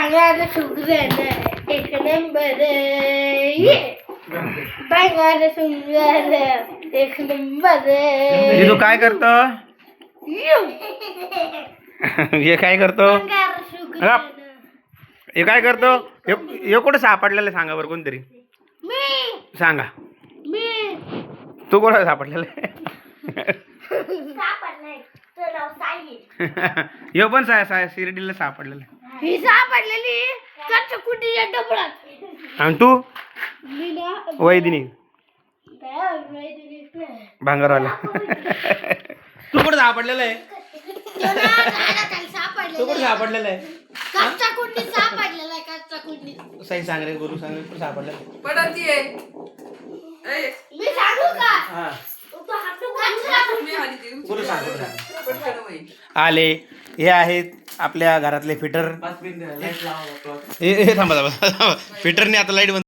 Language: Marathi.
बांगला सुंदर एक नंबर बांगला सुंदर एक नंबर तू काय करतो? हे काय करतो? हे काय करतो? हे कुठं सापडलेलं आहे सांगा बरं कोणतरी सांगा. तू कुठं सापडलेलं आहे? ह्यो पण शिर्डीला सापडलेलं आहे. ही सापडलेली कच्च्या कुटीच्या डबळात. आणि तू वैदिनी भांगरवाला. तू कुठं सापडलेलं आहे? तू कुठं सापडलेलं आहे? कच्च्या कुंडीत सापडलेला आहे. कच्च्या कुंडीत सही सांग रे गुरु सांग कुठं सापडलेलं? पडती आहे. मी सांगू का? हा मी आली ती. गुरु सांग कुठं सांग. पटकन होईल. आले हे आहेत आपल्या घरातले फिटर. हे थांबा फिटरने आता लाईट बंद